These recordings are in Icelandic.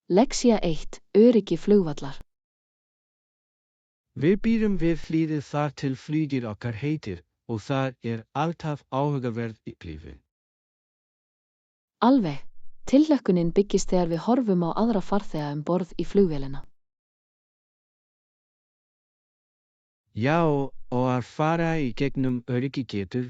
Lexía 1. Öryggi flugvallar. Við býðum við hlýðið þar til flugið okkar heitir og það alltaf áhugaverð upplifun. Alveg. Tilhlökkunin byggist þegar við horfum á aðra farþega borð í flugvélina. Já, og að fara í gegnum öryggi getur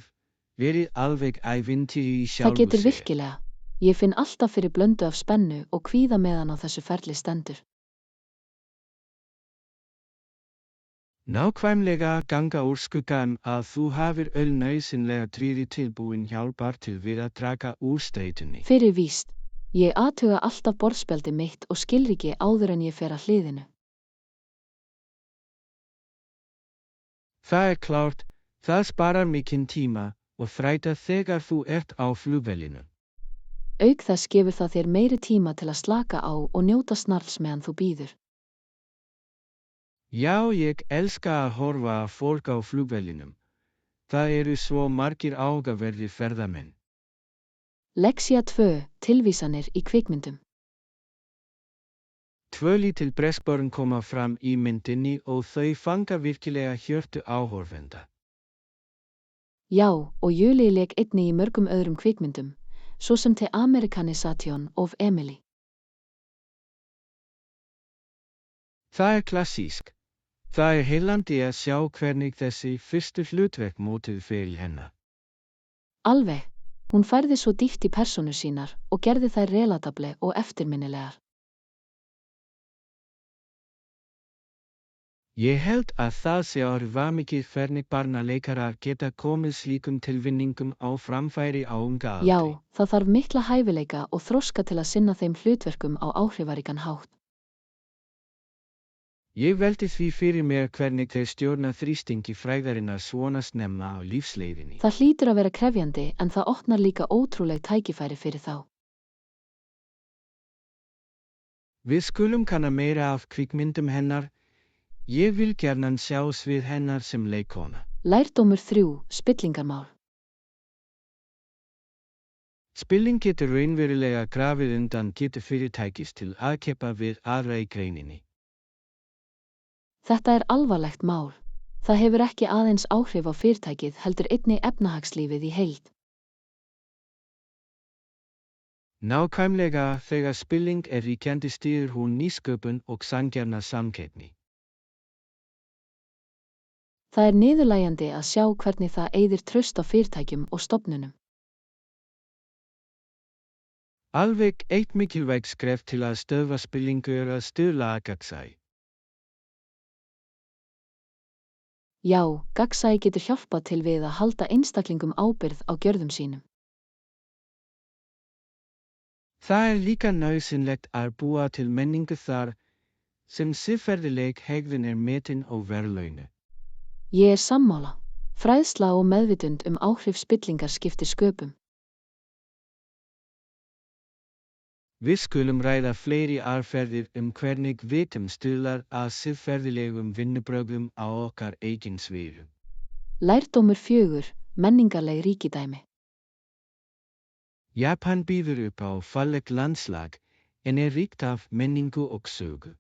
verið alveg ævintýri í sjálfu Það getur sér. virkilega. Ég finn alltaf fyrir blöndu af spennu og kvíða meðan á þessu ferli stendur. Nákvæmlega ganga úr skugga að þú hafir nauðsynlega tryggði tilbúin hjálpar til við að draga úr streitunni. Fyrir víst. Ég athuga alltaf borðspjaldi mitt og skilríki áður en ég fer að hliðinu. Það klárt, það sparar mikinn tíma og þræta þegar þú ert á flugvélinu. Auk þess gefur það þér meiri tíma til að slaka á og njóta snarls meðan þú bíður. Já, ég elska að horfa á fólk á flugvélinum. Það eru svo margir áhugaverðir ferðamenn. Lexía 2. Tilvísanir í kvikmyndum. 2 lítil breskbörn koma fram í myndinni og þau fanga virkilega hjörtu áhorfenda. Já, og Julie lék einnig í mörgum öðrum kvikmyndum, svo sem The Americanisation of Emily. Það klassísk. Það heillandi að sjá hvernig þessi fyrstu hlutverk mótuð fyrir hennar. Alveg. Hún færði svo dýpt í persónur sínar og gerði þær relatable og eftirminnilegar. Ég held að það sé mikið hvernig barnaleikarar geta komið slíkum tilvinningum á framfæri á unga aldri. Já, það þarf mikla hæfileika og þroska til að sinna þeim hlutverkum á áhrifaríkan hátt. Ég velti því fyrir mér hvernig þeir stjórna þrýstingi frægðarinnar svona snemma á lífsleiðinni. Það hlýtur að vera krefjandi en það opnar líka ótrúleg tækifæri fyrir þá. Við skulum kanna meira af kvikmyndum hennar. Ég vil gjarnan sjá svið hennar sem leikkona. Lærdómur 3. Spillingarmál. Spilling getur raunverulega grafið undan getu fyrirtækis til að keppa við aðra í greininni. Þetta er alvarlegt mál. Það hefur ekki aðeins áhrif á fyrirtækið heldur einnig efnahagslífið í heild. Nákvæmlega þegar spilling ríkjandi styður hún nýsköpun og sanngjarna samkeppni. Það er niðurlægjandi að sjá hvernig það eyðir traust á fyrirtækjum og stofnunum. Alveg eitt mikilvægt skref til að stöðva spillingu að stuðla að gagnsæi. Já, gagnsæi getur hjálpað til við að halda einstaklingum ábyrgð á gjörðum sínum. Það líka nauðsynlegt að búa til menningu þar sem siðferðileg hegðun metin og verðlaunu. Ég sammála. Fræðsla og meðvitund áhrif spillingar skiptir sköpum. Við skulum ræða fleiri aðferðir hvernig vitum stuðlar að siðferðilegum vinnubrögðum á okkar eigin sviðum. Lærdómur 4. Menningarleg ríkidæmi. Japan býður upp á fallegt landslag en ríkt af menningu og sögu.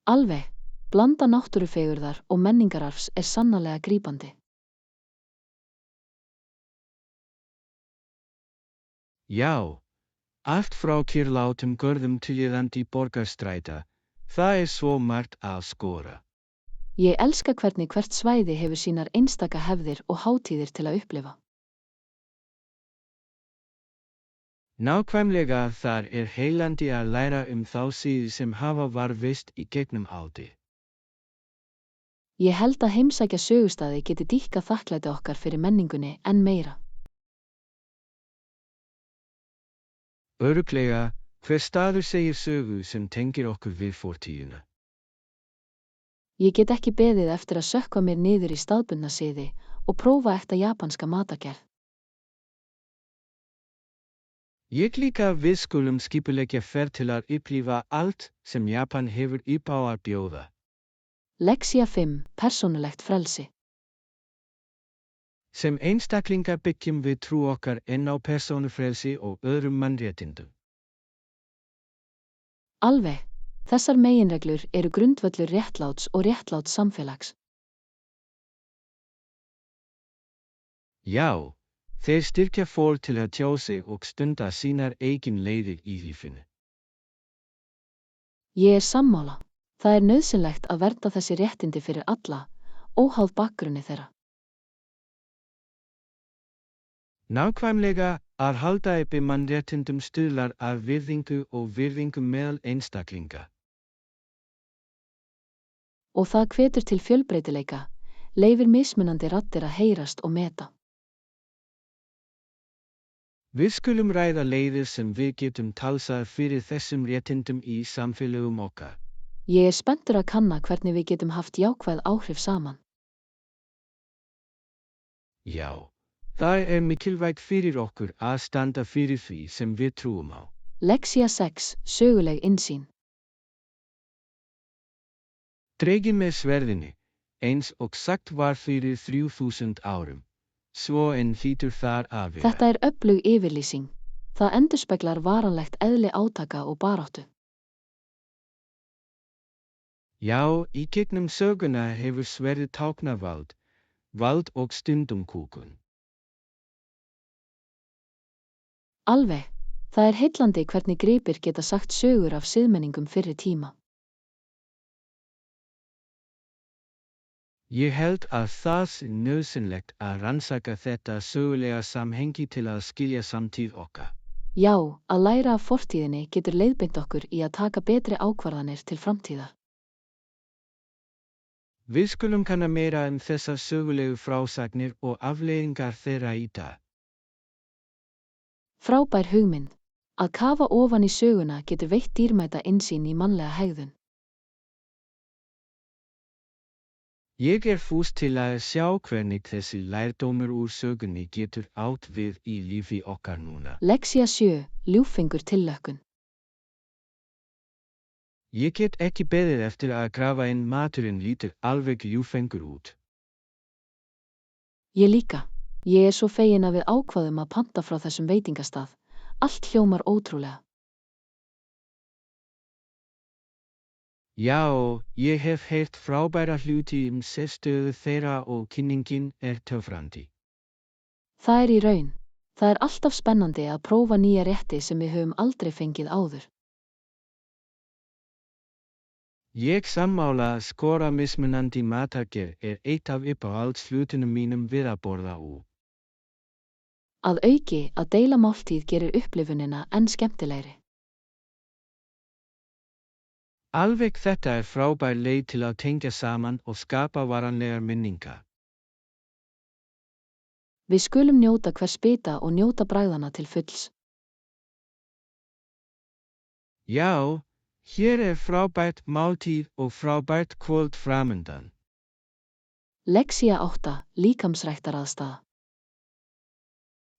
Alveg. Blanda náttúrufegurðar og menningararfs sannarlega grípandi. Já, allt frá kyrrlátum görðum til iðandi borgarstræta, það svo margt að skoða. Ég elska hvernig hvert svæði hefur sínar einstaka hefðir og hátíðir til að upplifa. Nákvæmlega þar heillandi að læra þá síðu sem hafa varðveist í gegnum aldir. Ég held að heimsækja sögustaði geti dýkkað þakklæti okkar fyrir menningunni enn meira. Örugglega, hver staður segir sögu sem tengir okkur við fortíðina. Ég get ekki beðið eftir að sökkva mér niður í staðbundna siði og prófa ekta japanska matargerð. Ég líka við skulum skipuleggja ferð til að upplifa allt sem Japan hefur upp á að bjóða. Lexía 5. Persónulegt frelsi. Sem einstaklingar byggjum við trú okkar á persónufrelsi og öðrum mannréttindum. Alveg. Þessar meginreglur eru grundvöllur réttláts og réttláts samfélags. Já, þeir styrkja fólk til að tjá sig og stunda sínar eigin leiðir í lífinu. Ég er sammála. Það er nauðsynlegt að vernda þessi réttindi fyrir alla, óháð bakgrunni þeirra. Nákvæmlega að halda uppi mannréttindum stuðlar að virðingu og virðingu meðal einstaklinga. Og það hvetur til fjölbreytileika, leyfir mismunandi raddir að heyrast og meta. Við skulum ræða leiðir sem við getum talsað fyrir þessum réttindum í samfélögum okkar. Ég er spenntur að kanna hvernig við getum haft jákvæð áhrif saman. Já, það mikilvægt fyrir okkur að standa fyrir því sem við trúum á. Lexía 6, söguleg innsýn. Dregin með sverðinni, eins og sagt var fyrir 3000 árum. Svo en hlýtur þar að vera. Þetta er öflug yfirlýsing. Það endurspeglar varanlegt eðli átaka og baráttu. Já, í gegnum söguna hefur sverðið táknað vald og stundum kúgun. Alveg. Það er heillandi hvernig gripir geta sagt sögur af siðmenningum fyrri tíma. Ég held að það sé nauðsynlegt að rannsaka þetta sögulega samhengi til að skilja samtíð okkar. Já, að læra af fortíðinni getur leiðbeint okkur í að taka betri ákvarðanir til framtíðar. Við skulum kanna meira þessar sögulegu frásagnir og afleiðingar þeirra í dag. Frábær hugmynd. Að kafa ofan í söguna getur veitt dýrmæta innsýn í mannlega hegðun. Ég fús til að sjá hvernig þessi lærdómur úr sögunni getur átt við í lífi okkar núna. Lexía 7, ljúffengur tillökkun. Ég get ekki beðið eftir að grafa inn maturinn lítur alveg ljúffengur út. Ég líka. Ég er svo fegin að við ákváðum að panta frá þessum veitingastað. Allt hljómar ótrúlega. Já, ég hef heyrt frábæra hluti sérstöðu þeirra og kynningin töfrandi. Það er í raun. Það er alltaf spennandi að prófa nýja rétti sem við höfum aldrei fengið áður. Ég sammála að skora mismunandi matargerð eitt af uppáhaldshlutunum mínum við að borða úr. Að auki að deila máltíð gerir upplifunina enn skemmtilegri. Alveg þetta frábær leið til að tengja saman og skapa varanlegar minningar. Við skulum njóta hvers bita og njóta bragðanna til fulls. Já, hér frábært máltíð og frábært kvöld framundan. Lexía 8, líkamsræktaraðstaða.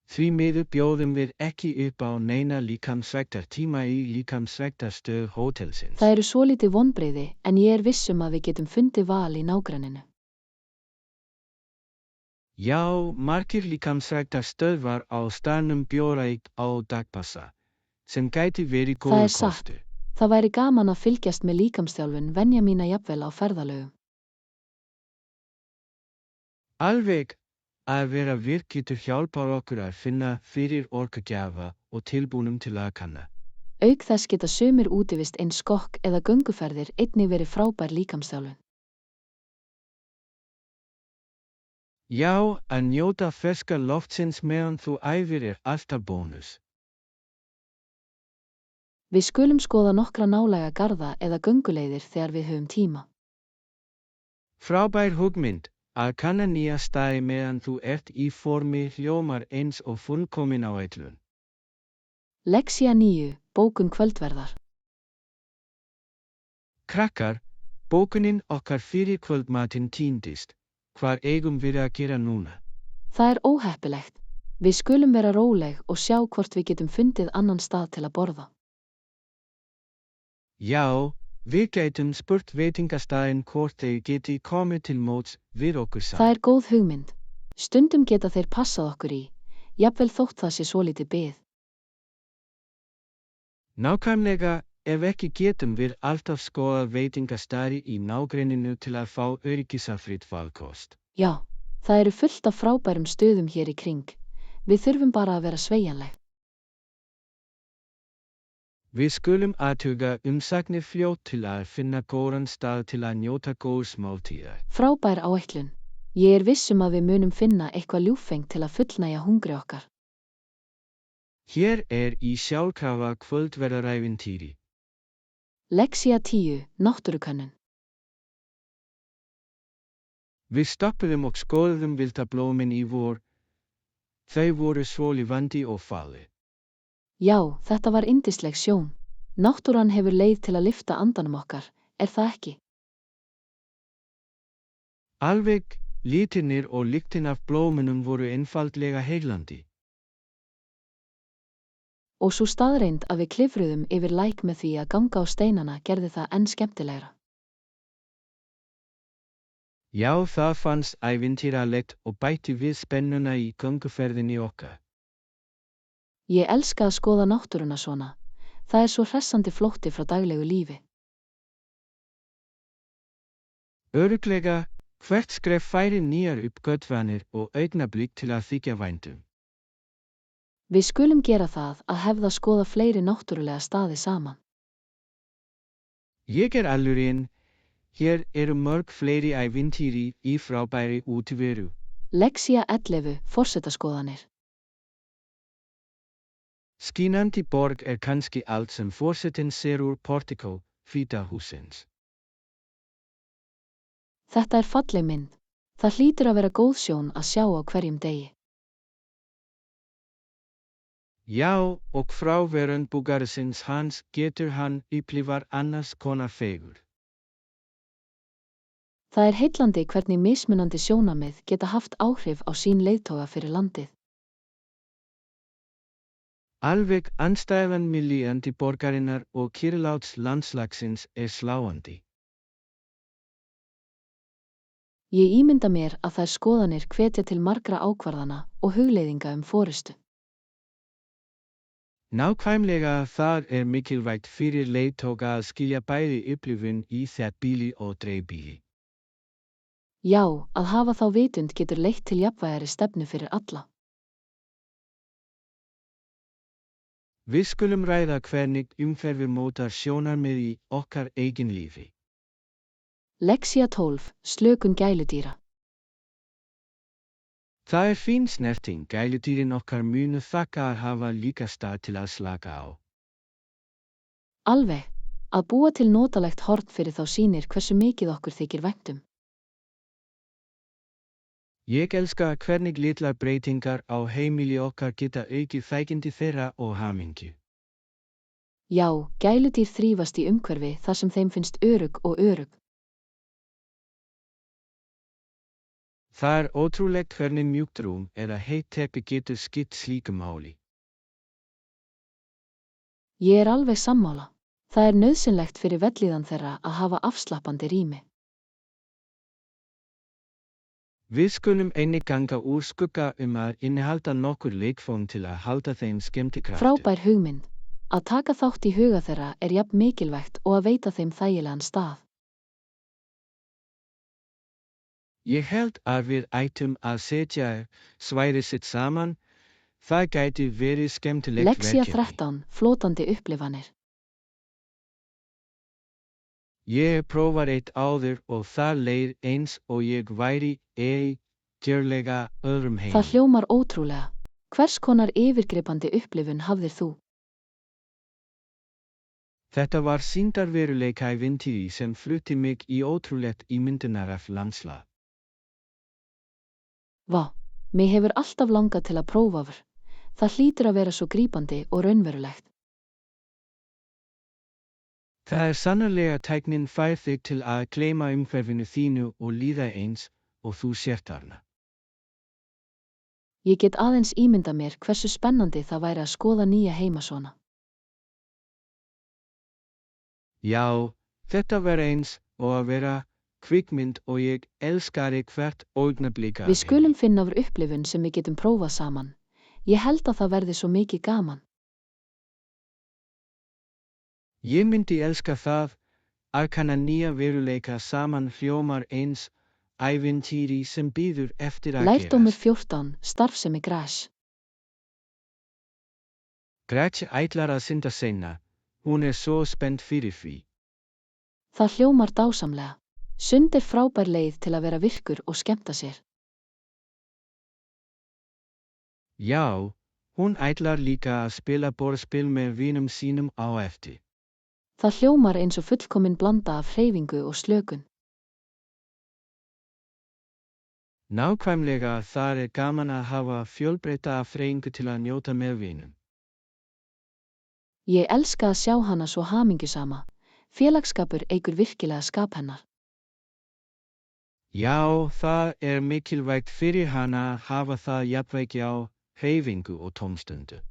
Því miður bjóðum við ekki upp á neina líkamsræktartíma í líkamsræktarstöð hótelsins. Það eru svolítið vonbrigði en ég er viss að við getum fundið val í nágrenninu. Já, margir líkamsræktarstöðvar á staðnum bjóða á dagpassa, sem gæti verið góður kostur. Það væri gaman að fylgjast með líkamsþjálfun venja mína jafnvel á ferðalögum. Alveg. Að vera virk getur hjálpað okkur að finna fyrir orkugjafa og tilbúnum til að kanna. Auk þess geta sumir útivist eins skokk eða gönguferðir einnig verið frábær líkamsþjálfun. Já, að njóta ferska loftsins meðan þú æfir alltaf bónus. Við skulum skoða nokkra nálæga garða eða gönguleiðir þegar við höfum tíma. Frábær hugmynd. Að kanna nýja staði meðan þú í formi hljómar eins og fullkomin áætlun. Lexía 9, bókun kvöldverðar. Krakkar, bókunin okkar fyrir kvöldmatinn týndist. Hvað eigum við að gera núna? Það er óheppilegt. Við skulum vera róleg og sjá hvort við getum fundið annan stað til að borða. Já. Við gætum spurt veitingastaðinn hvort þeir geti komið til móts við okkur saman. Það er góð hugmynd. Stundum geta þeir passað okkur í, jafnvel þótt það sé svolítið bið. Nákvæmlega, Ef ekki getum við alltaf skoðað veitingastaði í nágrenninu til að fá öryggisafrit valkost. Já, það eru fullt af frábærum stöðum hér í kring. Við þurfum bara að vera sveigjanleg. Við skulum athuga umsagnir fljótt til að finna góðan stað til að njóta góðs máltíðar. Frábær áætlun. Ég viss að við munum finna eitthvað ljúffengt til að fullnægja hungri okkar. Hér í sjálfkrafa kvöldverðarævintýri. Lexía 10, náttúrukönnun. Við stoppuðum og skoðuðum vildablómin í vor. Þau voru svo lifandi og falleg. Já, þetta var yndisleg sjón. Náttúran hefur leið til að lyfta andanum okkar, það ekki? Alveg, litirnir og lyktin af blómunum voru einfaldlega heillandi. Og svo staðreind að við klifruðum yfir læk með því að ganga á steinana gerði það enn skemmtilegra. Já, það fannst ævintýralegt og bætti við spennuna í gönguferðinni okkar. Ég elska að skoða náttúruna svona. Það svo hressandi flótti frá daglegu lífi. Örugglega, hvert skref færir nýjar uppgötvanir og augnablik til að þykja væntum. Við skulum gera það að hefða skoða fleiri náttúrulega staði saman. Ég allurinn. Hér eru mörg fleiri ævintýri í frábæri útiveru. Lexía 11, forsetaskoðanir. Skínandi borg kannski allt sem forsetinn sér úr portikó Hvíta hússins. Þetta falleg mynd. Það hlýtur að vera góð sjón að sjá á hverjum degi. Já, og frá verönd búgarisins hans getur hann upplifað annars konar fegurð. Það heillandi hvernig mismunandi sjónarmið geta haft áhrif á sín leiðtoga fyrir landið. Alveg andstæðan millíandi borgarinnar og kyrrláts landslagsins sláandi. Ég ímynda mér að þær skoðanir hvetja til margra ákvarðana og hugleiðinga forystu. Nákvæmlega það mikilvægt fyrir leiðtoga að skilja bæði upplifun í þéttbýli og dreifbýli. Já, að hafa þá vitund getur leitt til jafnvægari stefnu fyrir alla. Við skulum ræða hvernig umhverfi mótar sjónarmið í okkar eigin lífi. Lexía 12, slökun gæludýra. Það fín snerting, gæludýrin okkar munu þakka að hafa líka stað til að slaka á. Alveg, að búa til notalegt horn fyrir þá sýnir hversu mikið okkur þykir vænt um. Ég elska hvernig litlar breytingar á heimili okkar geta aukið þægindi þeirra og hamingju. Já, gæludýr þrífast í umhverfi þar sem þeim finnst örugg og örugg. Það ótrúlegt hvernig mjúkt rúm eða heitt teppi getur skipt slíku máli. Ég alveg sammála. Það nauðsynlegt fyrir vellíðan þeirra að hafa afslappandi rými. Við skulum einnig ganga úr skugga að innihalda nokkur leikföng til að halda þeim skemmtikraftur. Frábær hugmynd. Að taka þátt í huga þeirra jafn mikilvægt og að veita þeim þægilegan stað. Ég held að við ættum að setja svæði sitt saman. Það gæti verið skemmtilegt Lexía verkefni. 13, flótandi upplifanir. Ég prófar eitt áður og það leið eins og ég væri gjörlega öðrum heimi. Það hljómar ótrúlega. Hvers konar yfirgripandi upplifun hafðir þú? Þetta var sýndarveruleika ævintýri sem flutti mig í ótrúlegt ímyndunarafl landslag. Vá, mig hefur alltaf langað til að prófa. Það hlýtur að vera svo grípandi og raunverulegt. Það sannarlega tæknin fær þig til að gleyma umhverfinu þínu og líða eins og þú sért þarna. Ég get aðeins ímynda mér hversu spennandi það væri að skoða nýja heima svona. Já, þetta var eins og að vera kvikmynd og ég elskari hvert augnablik af Við skulum finna upplifun sem við getum prófað saman. Ég held að það verði svo mikið gaman. Ég myndi elska það, að kanna nýja veruleika saman hljómar eins ævintýri sem bíður eftir að Lærdómur gerast. 14. Starfsemi Græs. Gretch ætlar að synda seinna, hún svo spennt fyrir því. Það hljómar dásamlega. Sund frábær leið til að vera virkur og skemmta sér. Já, hún ætlar líka að spila borðspil með vinum sínum á eftir. Það hljómar eins og fullkomin blanda af hreyfingu og slökun. Nákvæmlega það gaman að hafa fjölbreytta hreyfingu til að njóta með vinum. Ég elska að sjá hana svo hamingjusama. Félagsskapur eykur virkilega skap hennar. Já, það mikilvægt fyrir hana að hafa það jafnvægi á hreyfingu og tómstundu.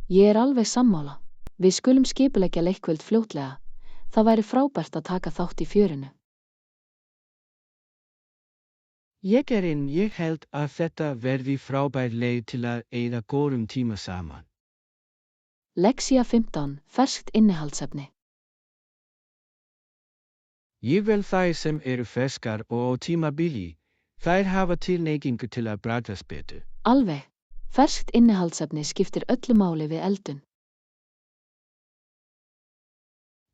Ég alveg sammála. Við skulum skipuleggja leikvöld fljótlega. Það væri frábært að taka þátt í fjörinu. Ég held að þetta verði frábær leið til að eyða góðum tíma saman. Lexía 15. Ferskt innihaldsefni. Ég vel þær sem ferskar og á tímabili, þær hafa tilhneigingu til að bragðast betur. Alveg. Ferskt innihaldsefni skiptir öllu máli við eldun.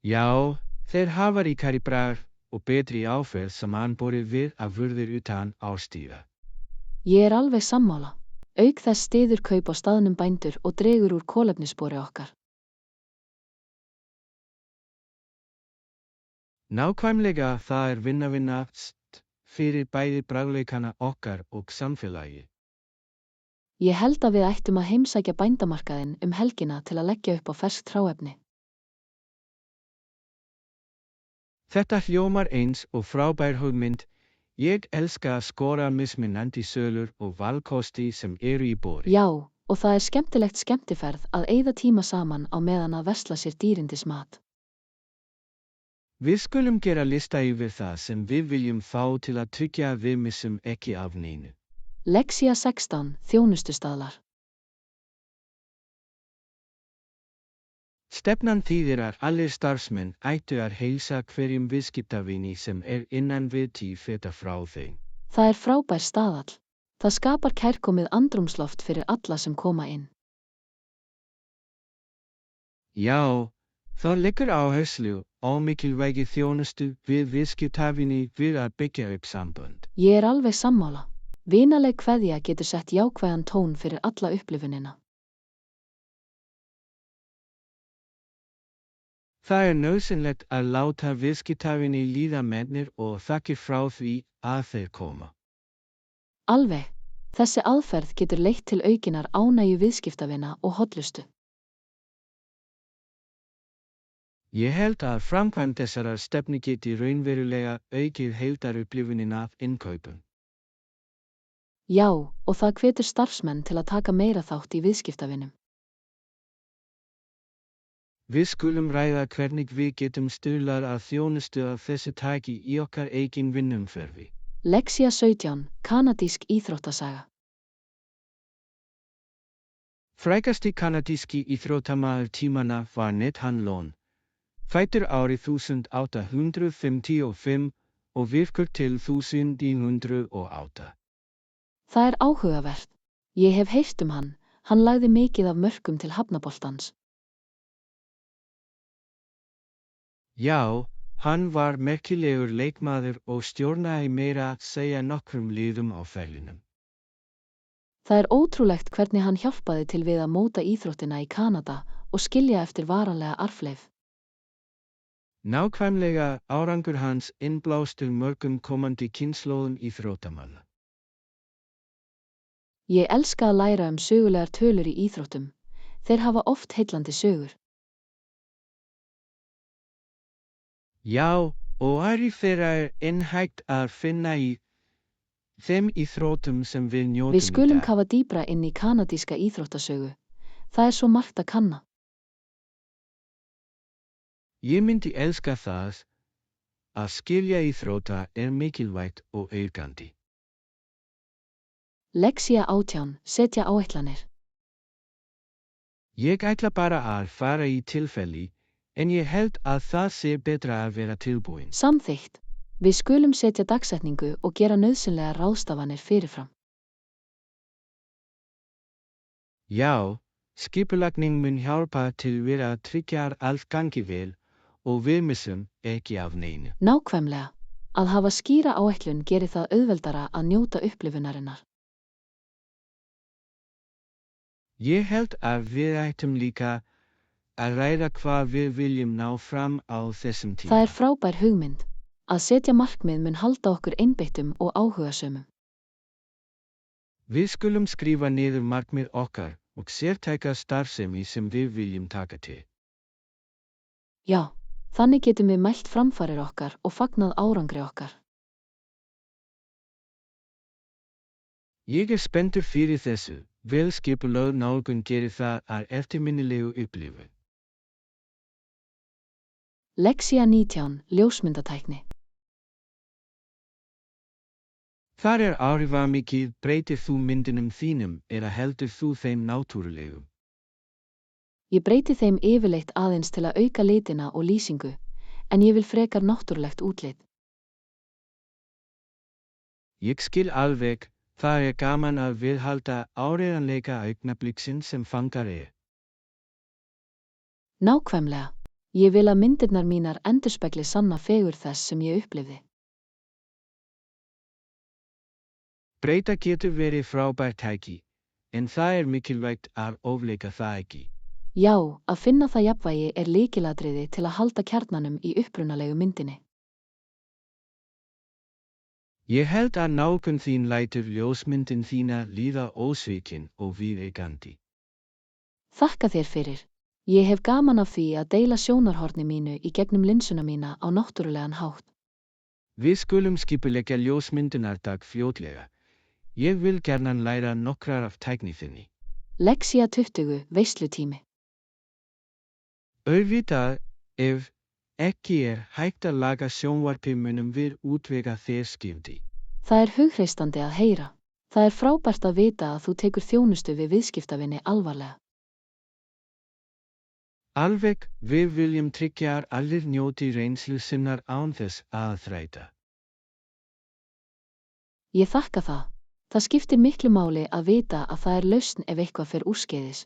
Já, þeir hafa ríkari bragð og betri áferð samanborið við að vörður utan árstíða. Ég alveg sammála. Auk þess styður kaup á staðnum bændur og dregur úr kolefnisspori okkar. Nákvæmlega það vinna fyrir bæði bragðleikana okkar og samfélagi. Ég held að við ættum að heimsækja bændamarkaðinn helgina til að leggja upp á ferskt hráefni. Þetta hljómar eins og frábær hugmynd. Ég elska að skora mismunandi sölur og valkosti sem í boði. Já, og það skemmtilegt skemmtiferð að eyða tíma saman á meðan að versla sér dýrindismat. Við skulum gera lista yfir það sem við viljum fá til að tryggja að við missum ekki af neinu. Lexía 16. Þjónustustaðlar. Stefnan þýðir að allir starfsmenn ættu að heilsa hverjum viðskiptavini sem innan við 10 feta frá þeim. Það frábær staðall. Það skapar kærkomið andrúmsloft fyrir alla sem koma inn. Já, það leggur áherslu á mikilvægi þjónustu við viðskiptavini við að byggja upp sambönd. Ég alveg sammála. Vinaleg kveðja getur sett jákvæðan tón fyrir alla upplifunina. Það nauðsynlegt að láta viðskiptavini líða megnir og þakkir frá því að þeir koma. Alveg. Þessi aðferð getur leitt til aukinnar ánægju viðskiptavina og hollustu. Ég held að framkvæmd þessarar stefnu geti raunverulega aukið heildarupplifunina af innkaupum. Já, og það hvetur starfsmenn til að taka meira þátt í viðskiptavinum. Við skulum ræða hvernig við getum stuðlað að þjónustu af þessu tagi í okkar eigin vinnumhverfi. Lexía 17. Kanadísk íþróttasaga. Frægasti kanadíski íþróttamaður tímanna var Ned Hanlon, fæddur árið 1855 og virkur til 1908. Það áhugavert. Ég hef heyrt hann. Hann lagði mikið af mörkum til hafnaboltans. Já, hann var merkilegur leikmaður og stjórnaði meira að segja nokkrum liðum á ferlinum. Það ótrúlegt hvernig hann hjálpaði til við að móta íþróttina í Kanada og skilja eftir varanlega arfleif. Nákvæmlega árangur hans innblást mörgum komandi kynslóðum íþróttamanna. Ég elska að læra sögulegar tölur í íþróttum. Þeir hafa oft heillandi sögur. Já, og þeirra hægt að finna í þeim íþróttum sem við njótum Við skulum kafa dýpra inn í kanadíska íþróttasögu. Það svo margt að kanna. Ég myndi elska það að skilja íþrótta mikilvægt og aukandi. Lexía 18. Setja áætlanir. Ég ætla bara að fara í tilfelli, En ég held að það sé betra að vera tilbúin. Samþykkt. Við skulum setja dagsetningu og gera nauðsynlegar ráðstafanir fyrirfram. Já, skipulagning mun hjálpa til við að tryggja að allt gangi vel og við missum ekki af neinu. Nákvæmlega. Að hafa skýra áætlun gerir það auðveldara að njóta upplifunarinnar. Ég held að við ættum líka að ræða hvað við viljum ná fram á þessum tíma. Það er frábær hugmynd. Að setja markmið mun halda okkur einbeittum og áhugasömum. Við skulum skrifa niður markmið okkar og sértæka starfsemi sem við viljum taka til. Já, þannig getum við mælt framfarir okkar og fagnað árangri okkar. Ég er spenntur fyrir þessu. Vel skipulögð nálgun gerir það að eftirminnilegu upplifun. Lexía 19, ljósmyndatækni. Þar er áhrifamikið, breytir þú myndunum þínum eða heldur þú þeim náttúrulegum? Ég breyti þeim yfirleitt aðeins til að auka litina og lýsingu, en ég vil frekar náttúrulegt útlit. Ég skil alveg, það er gaman að viðhalda áreiðanleika augnabliksins sem fangar er. Nákvæmlega. Ég vil að myndirnar mínar endurspegli sanna fegurð þess sem ég upplifði. Breyta getur verið frábært tæki, en það er mikilvægt að ofleika það ekki. Já, að finna það jafnvægi er lykilatriði til að halda kjarnanum í upprunalegu myndinni. Ég held að nálgun þín lætur ljósmyndin þína líða ósvikin og viðeigandi. Þakka þér fyrir. Ég hef gaman af því að deila sjónarhorni mínu í gegnum linsuna mína á náttúrulegan hátt. Við skulum skipuleggja ljósmyndunardag fljótlega. Ég vil gjarnan læra nokkrar af tækni þinni. Lexía 20, veislutími. Auðvitað, ef ekki er hægt að laga sjónvarpið munum við útvega þér skipti. Það er hugreistandi að heyra. Það er frábært að vita að þú tekur þjónustu við viðskiptavini alvarlega. Alveg, við viljum tryggja að allir njóti reynslu sinnar án þess að þræta. Ég þakka það. Það skiptir miklu máli að vita að það er lausn ef eitthvað fer úrskeiðis.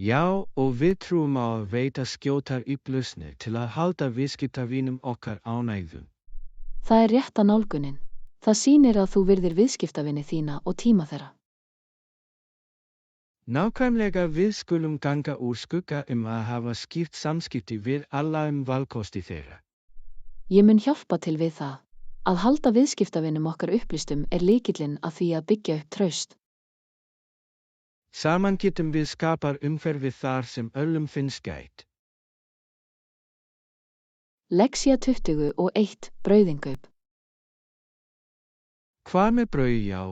Já, og við trúum á að veita skjótar upplausnir til að halda viðskiptavinum okkar ánægðum. Það er rétta nálgunin. Það sýnir að þú virðir viðskiptavini þína og tíma þeirra. Nákvæmlega við skulum ganga úr skugga að hafa skýrt samskipti við alla valkosti þeirra. Ég mun hjálpa til við það. Að halda viðskiptavinum okkar upplýstum er lykillinn að því að byggja upp traust. Saman getum við skapað umhverfi þar sem öllum finnst gætt. Lexía 21, brauðinnkaup. Hvað með brauð? Já,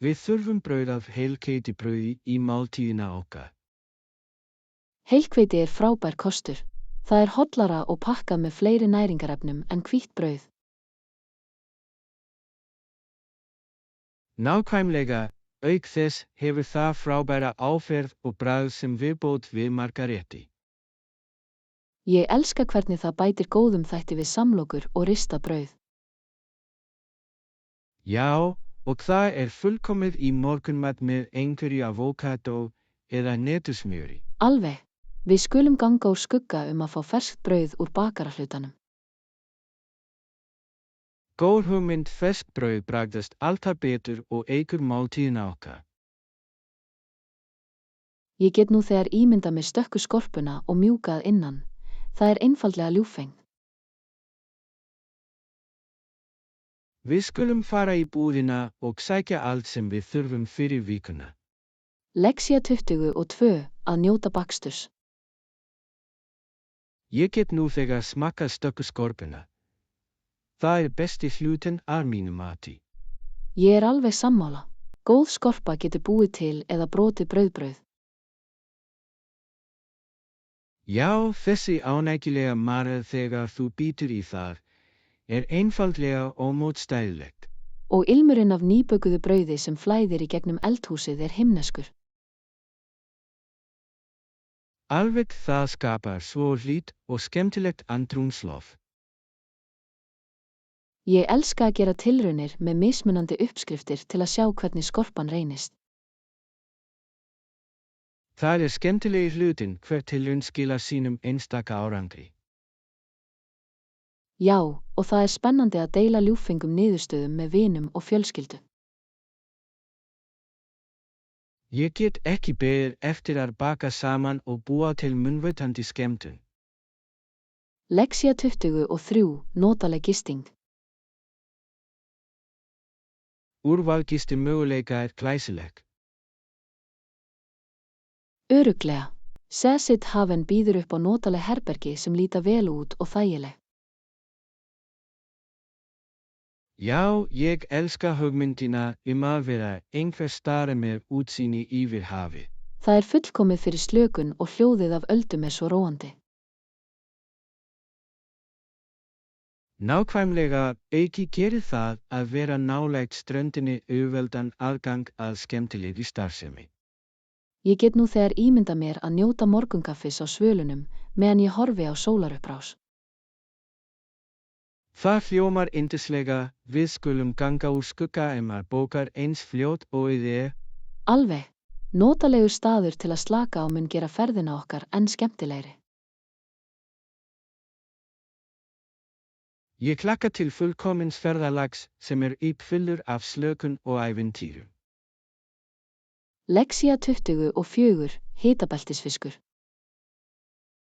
við þurfum brauð af heilhveitibrauði í máltíðina okkar. Heilhveiti er frábær kostur. Það er hollara og pakkað með fleiri næringarefnum en hvítt brauð. Nákvæmlega, auk þess hefur það frábæra áferð og bragð sem viðbót við marga rétti. Ég elska hvernig það bætir góðum þætti við samlokur og ristað brauð. Já, og það er fullkomið í morgunmat með einhverju avókadó eða hnetusmjöri. Alveg. Við skulum ganga úr skugga að fá ferskt brauð úr bakarahlutanum. Góð hugmynd, ferskt brauð bragðast alltaf betur og eykur máltíðina okkar. Ég get nú þegar ímyndað mér stökku skorpuna og mjúkað innan. Það er einfaldlega ljúffengt. Við skulum fara í búðina og sækja allt sem við þurfum fyrir vikuna. Lexía 22, að njóta baksturs. Ég get nú þegar smakkað stökku skorpuna. Það er besti hlutinn af mínu mati. Ég er alveg sammála. Góð skorpa getur búið til eða brotið brauðbrauð. Já, þessi ánægjulega marað þegar þú bítur í það er einfaldlega ómótstæðilegt. Og ilmurinn af nýbökuðu brauði sem flæðir í gegnum eldhúsið er himneskur. Alveg það skapar svo hlýtt og skemmtilegt andrúmsloft. Ég elska að gera tilraunir með mismunandi uppskriftir til að sjá hvernig skorpan reynist. Það skemmtilegi hlutin hver tilraun skilar sínum einstaka árangri. Já, og það spennandi að deila ljúffengum niðurstöðum með vinum og fjölskyldu. Ég get ekki beðið eftir að baka saman og búa til munnvitandi skemmtun. Lexía 23, notaleg gisting. Úrvalgisti möguleika glæsileg. Örugglega. Sessit Haven býður upp á notaleg herbergi sem líta vel út og þægileg. Já, ég elska hugmyndina að vera einhvers staðar með útsýni yfir hafi. Það fullkomið fyrir slökun og hljóðið af öldum svo róandi. Nákvæmlega, ekki gerir það að vera nálægt ströndinni auðveldan aðgang að skemmtilegri starfsemi. Ég get nú þegar ímynda mér að njóta morgunkaffis á svölunum meðan ég horfi á sólarupprás. Það hljómar yndislega, við skulum ganga úr skugga að bókar eins fljótt og þið. Alveg. Notalegur staður til að slaka á mun gera ferðina okkar enn skemmtilegri. Ég hlakka til fullkomins ferðalags sem uppfullur af slökun og ævintýrum. Lexía 24, hitabeltisfiskur.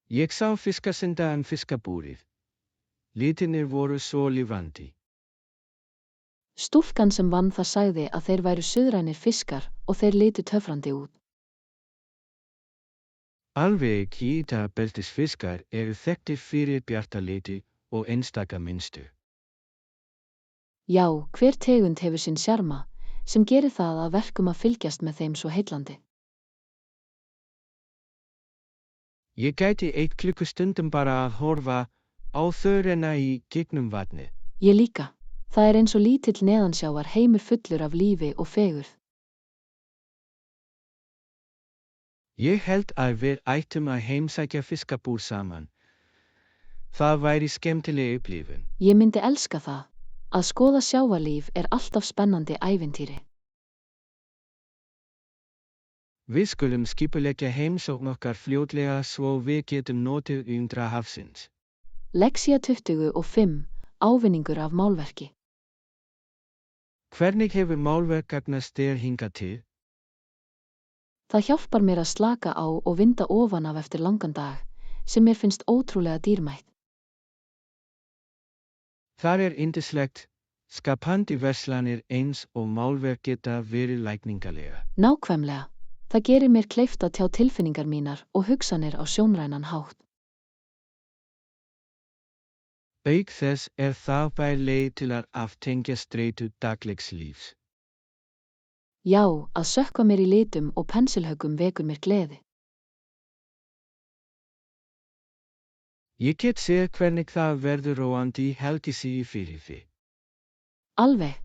Ég sá fiskasenda fiskabúrið. Litirnir voru svo lifandi. Stúlkan sem vann það sagði að þeir væru suðrænir fiskar og þeir litu töfrandi út. Alveg hitabeltisfiskar þekktir fyrir bjarta liti og einstaka mynstur. Já, hver tegund hefur sinn sjarma, sem gerir það að verkum að fylgjast með þeim svo heillandi. Ég gæti 1 klukkustundum bara að horfa á þau renna í gegnum vatnið. Ég líka. Það eins og lítill neðansjávar heimur fullur af lífi og fegurð. Ég held að við ættum að heimsækja fiskabúr saman. Það væri skemmtileg upplifun. Ég myndi elska það. Að skoða sjávarlíf alltaf spennandi ævintýri. Við skulum skipuleggja heimsókn okkar fljótlega svo við getum notið undra hafsins. Lexía 25, ávinningur af málverki. Hvernig hefur málverk gagnast þér hingað til? Það hjálpar mér að slaka á og vinda ofan af eftir langan dag, sem mér finnst ótrúlega dýrmætt. Það yndislegt, skapandi verslanir eins og málverk geta verið lækningalega. Nákvæmlega. Það gerir mér kleift að tjá tilfinningar mínar og hugsanir á sjónrænan hátt. Auk þess það bær leið til að aftengja streitu daglegs lífs. Já, að sökkva mér í litum og pensilhöggum vekur mér gleði. Ég get séð hvernig það verður róandi helgisi fyrir þig. Alveg.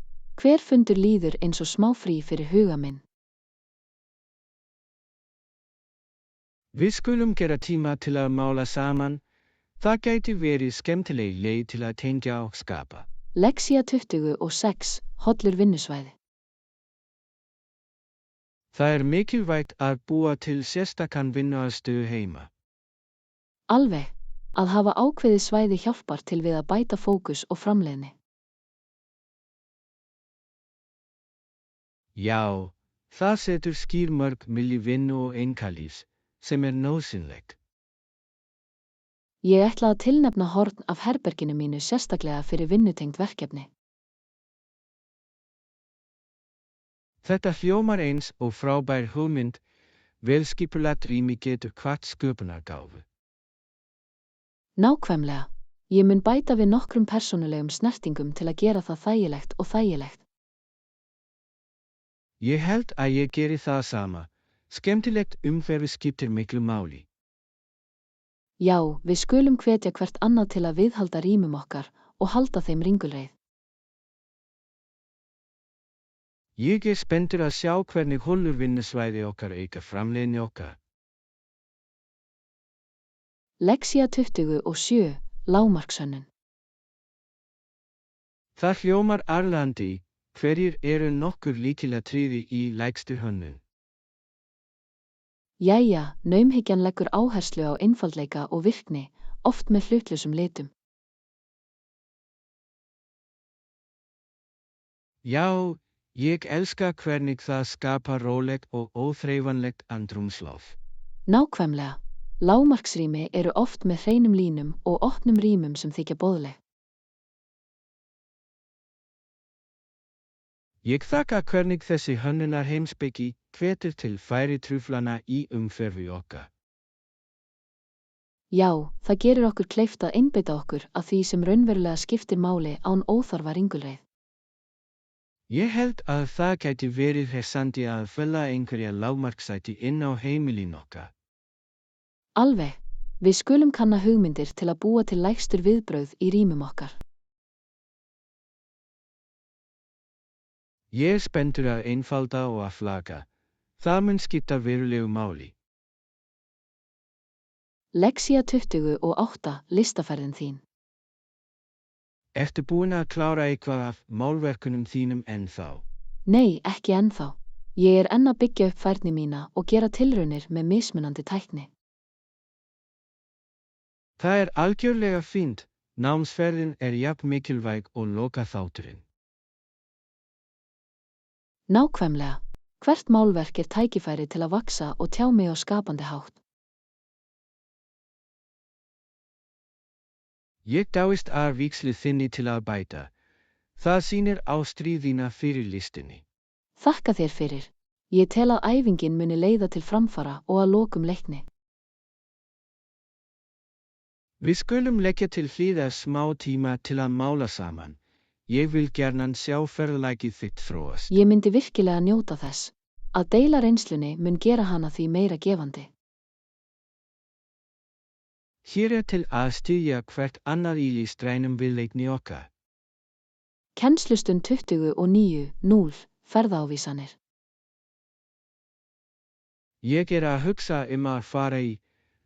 Hver fundur líður eins og smáfrí fyrir huga minn. Við skulum gera tíma til að mála saman. Það gæti verið skemmtileg leið til að tengja og skapa. Lexía 26, hollur vinnusvæði. Það mikilvægt að búa til sérstakan vinnuaðstöðu heima. Alveg. Að hafa ákveðið svæði hjálpar til við að bæta fókus og framleiðni. Já, það setur skýr mörk milli vinnu og einkalífs, sem nauðsynlegt. Ég ætla að tilnefna horn af herberginu mínu sérstaklega fyrir vinnutengd verkefni. Þetta hljómar eins og frábær hugmynd, velskipulagt rými getur hvatt sköpunargáfu. Nákvæmlega. Ég mun bæta við nokkrum persónulegum snertingum til að gera það þægilegt og þægilegt. Ég held að ég geri það sama. Skemmtilegt umhverfi skiptir miklu máli. Já, við skulum hvetja hvert annað til að viðhalda rýmum okkar og halda þeim ringulreið. Ég spenntur að sjá hvernig hollur vinnusvæði okkar auka framleiðni okkar. Lexía 27, lágmarkshönnun. Það hljómar arlandi, hverjir eru nokkur lykilatriði í lægstu hönnun? Jæja, naumhyggjan leggur áherslu á einfaldleika og virkni, oft með hlutlausum litum. Já, ég elska hvernig það skapar rólegt og óþreifanlegt andrúmsloft. Nákvæmlega. Lágmarksrými eru oft með hreinum línum og opnum rýmum sem þykja boðleg. Ég þakka hvernig þessi hönnunar heimspeki hvetur til færri truflana í umhverfi okkar. Já, það gerir okkur kleift að einbeita okkur að því sem raunverulega skiptir máli án óþarfa ringulreið. Ég held að það gæti verið hressandi að fella einhverja lágmarksþætti inn á heimilin okkar. Alveg. Við skulum kanna hugmyndir til að búa til lægstur viðbrögð í rýmum okkar. Ég er spenntur að einfalda og að flagga. Það mun skipta verulegu máli. Lexía 28, listaferðin þín. Ertu búin að klára eitthvað af málverkunum þínum ennþá? Nei, ekki ennþá. Ég er enn að byggja upp færni mína og gera tilraunir með mismunandi tækni. Það er algjörlega fínt. Námsferðin er jafn mikilvæg og lokaþátturinn. Nákvæmlega. Hvert málverk er tækifæri til að vaksa og tjá mig á skapandi hátt. Ég dáist að vígslu þinni til að bæta. Það sýnir ástríð þína fyrir listinni. Þakka þér fyrir. Ég tel að æfingin muni leiða til framfara og að lokum leikni. Við skulum leggja til hliðar smá tíma til að mála saman. Ég vil gjarnan sjá ferðalagið þitt þróast. Ég myndi virkilega njóta þess. Að deila reynslunni mun gera hana því meira gefandi. Hér er til að styðja hvert annað í listrænum viðleitni okkar. Kennslustund 29:0, ferðaávísanir. Ég er að hugsa að fara í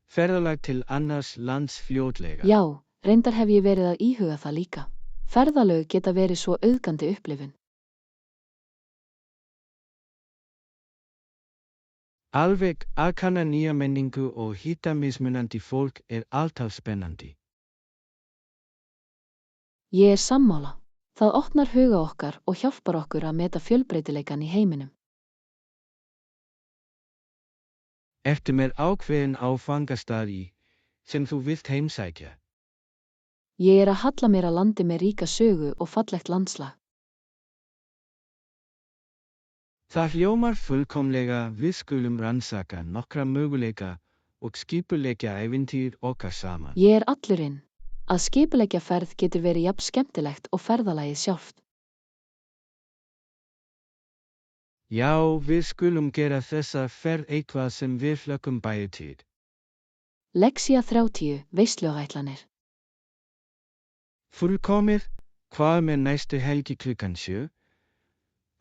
ferðalag til annars lands fljótlega. Já, reyndar hef ég verið að íhuga það líka. Ferðalög geta verið svo auðgandi upplifun. Alveg að kanna nýja menningu og hitta mismunandi fólk er alltaf spennandi. Ég er sammála. Það opnar huga okkar og hjálpar okkur að meta fjölbreytileikan í heiminum. Ertu með ákveðin áfangastaði sem þú vilt heimsækja? Ég er að halla mér að landi með ríka sögu og fallegt landslag. Það hljómar fullkomlega. Við skulum rannsaka nokkra möguleika og skipuleggja ævintýr okkar saman. Ég er allur inn. Að skipuleggja ferð getur verið jafn skemmtilegt og ferðalagið sjálft. Já, við skulum gera þessa ferð eitthvað sem við hlökkum bæði til. Lexía 30, veisluætlanir. Fullkomið. Hvað með næstu helgi klukkan 7?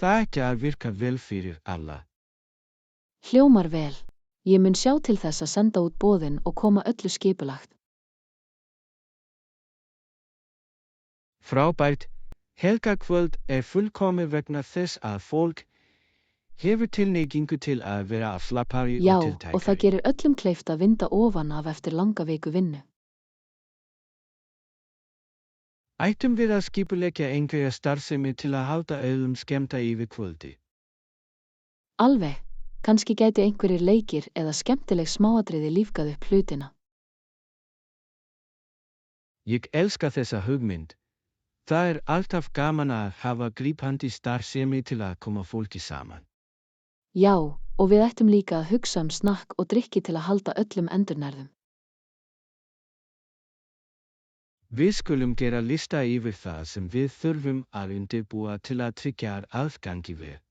Það ætti að virka vel fyrir alla. Hljómar vel. Ég mun sjá til þess að senda út boðin og koma öllu skipulagt. Frábært. Helgarkvöld er fullkomið vegna þess að fólk hefur tilhneigingu til að vera afslappari Já, og tiltækari. og það gerir öllum kleift að vinda ofan af eftir langa viku vinnu. Ættum við að skipuleggja einhverja starfsemi til að halda öllum skemmta yfir kvöldi? Alveg. Kannski gæti einhverjir leikir eða skemmtileg smáatriði lífgað upp hlutina. Ég elska þessa hugmynd. Það er alltaf gaman að hafa grípandi starfsemi til að koma fólki saman. Já, og við ættum líka að hugsa snakk og drykki til að halda öllum endurnærðum. Við skulum gera lista yfir það sem við þurfum að undirbúa til að tryggja aðgangi við.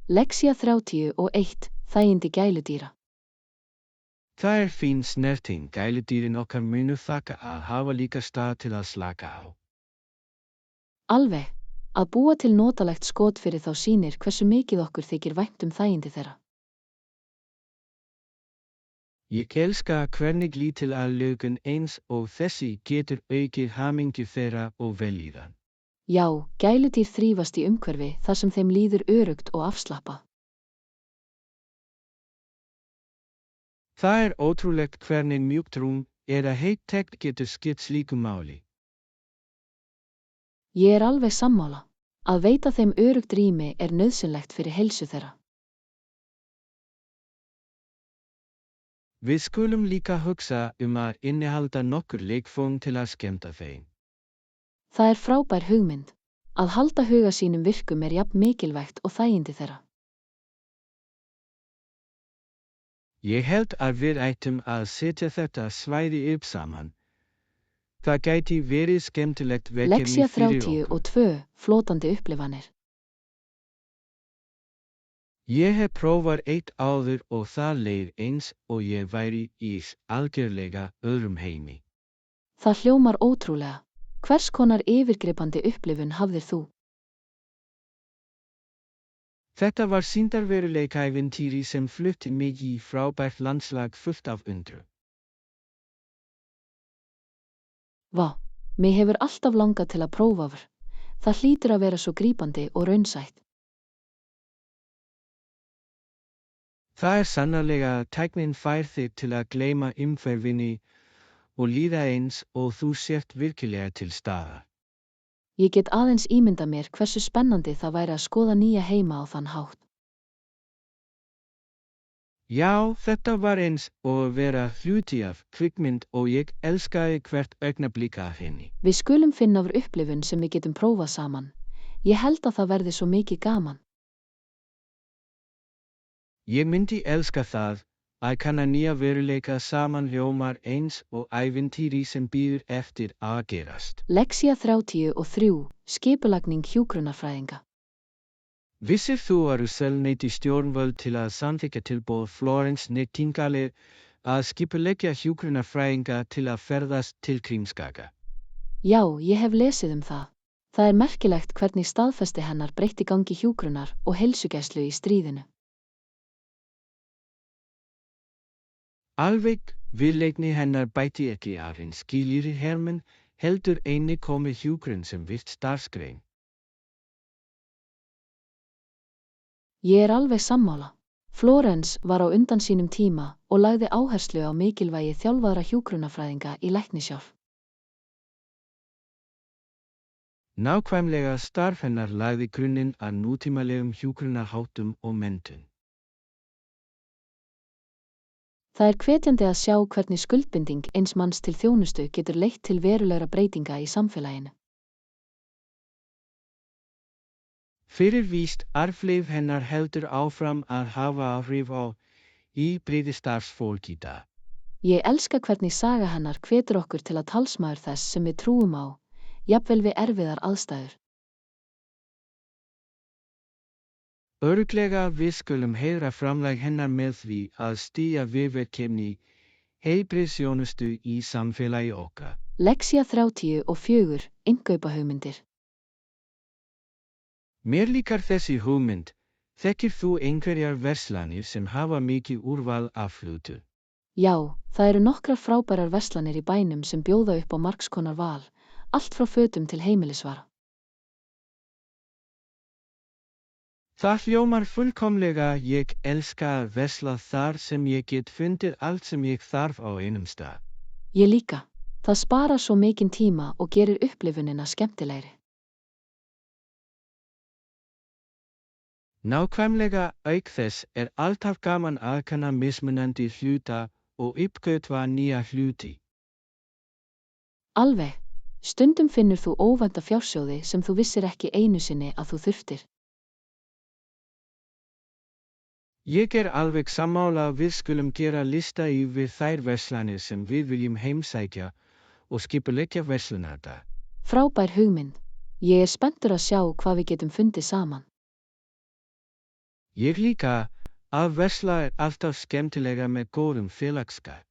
Lexía 31, þægindi gæludýra. Það er fín snerting. Gæludýrin okkar munu þakka að hafa líka stað til að slaka á. Alveg. Að búa til notalegt skot fyrir þá sýnir hversu mikið okkur þykir vænt þægindi þeirra. Ég elska hvernig lítil aðlögun eins og þessi getur aukið hamingju þeirra og vellíðan. Já, gæludýr þrífast í umhverfi þar sem þeim líður öruggt og afslappað. Það ótrúlegt hvernig mjúkt rúm eða heitt getur skipt slíku máli. Ég alveg sammála. Að veita þeim öruggt rými nauðsynlegt fyrir heilsu þeirra. Við skulum líka hugsa að innihalda nokkur leikföng til að skemmta þeim. Það frábær hugmynd. Að halda huga sínum virkum jafn mikilvægt og þægindi þeirra. Ég held að við ættum að setja þetta svæði upp saman. Það gæti verið skemmtilegt verkefni Lexía fyrir okkur. 32, flótandi upplifanir. Ég hef prófað eitt áður og það leið eins og ég væri í algjörlega öðrum heimi. Það hljómar ótrúlega. Hvers konar yfirgripandi upplifun hafðir þú? Þetta var sýndarveruleikaævintýri sem flutti mig í frábært landslag fullt af undru. Vá, mig hefur alltaf langað til að prófa. Það hlýtur að vera svo grípandi og raunsætt. Það sannarlega að tæknin fær þig til að gleyma umhverfinu og líða eins og þú sért virkilega til staðar. Ég get aðeins ímyndað mér hversu spennandi það væri að skoða nýja heima á þann hátt. Já, þetta var eins og að vera hluti af kvikmynd og ég elskaði hvert augnablik af henni. Við skulum finna upplifun sem við getum prófað saman. Ég held að það verði svo mikið gaman. Ég myndi elska það, að kanna nýja veruleika saman hljómar eins og ævintýri sem bíður eftir að gerast. Lexía 33, skipulagning hjúkrunarfræðinga. Vissir þú að ráðuneyti stjórnvöld til að samþykkja tilboð Florence Nightingale að skipuleggja hjúkrunarfræðinga til að ferðast til Krímskaga? Já, ég hef lesið það. Það merkilegt hvernig staðfesti hennar breytti gangi hjúkrunar og heilsugæslu í stríðinu. Alveg, viðleitni hennar bætti ekki aðeins skilyrði hermenn, heldur einnig komið hjúkrun sem virkt starfsgrein. Ég alveg sammála. Florence var á undan sínum tíma og lagði áherslu á mikilvægi þjálfaðra hjúkrunarfræðinga í læknishjálp. Nákvæmlega starf hennar lagði grunninn að nútímalegum hjúkrunarháttum og menntun. Það hvetjandi að sjá hvernig skuldbinding eins manns til þjónustu getur leitt til verulegra breytinga í samfélaginu. Fyrirvíst arfleif hennar heldur áfram að hafa áhrif á íbreyði starfsfólk í dag. Ég elska hvernig saga hennar hvetur okkur til að talsmaður þess sem við trúum á, jafnvel við erfiðar aðstæður. Örugglega við skulum heiðra framlag hennar með því að stíga við verkefni heilbrigðisþjónustu í samfélagi okkar. Lexía 34, innkaupahugmyndir. Mér líkar þessi hugmynd. Þekkir þú einhverjar verslanir sem hafa mikið úrval af hlutum? Já, það eru nokkrar frábærar verslanir í bænum sem bjóða upp á margs konar val, allt frá fötum til heimilisvara. Það hljómar fullkomlega, ég elska að versla þar sem ég get fundið allt sem ég þarf á einum stað. Ég líka. Það sparar svo mikinn tíma og gerir upplifunina skemmtilegri. Nákvæmlega auk þess alltaf gaman að kanna mismunandi hluta og uppgötva nýja hluti. Alveg. Stundum finnur þú óvænta fjársjóði sem þú vissir ekki einu sinni að þú þurftir. Ég alveg sammála, við skulum gera lista yfir þær verslanir sem við viljum heimsækja og skipuleggja verslunardag. Frábær hugmynd. Ég spenntur að sjá hvað við getum fundið saman. Ég líka, að versla alltaf skemmtilega með góðum félagsskap.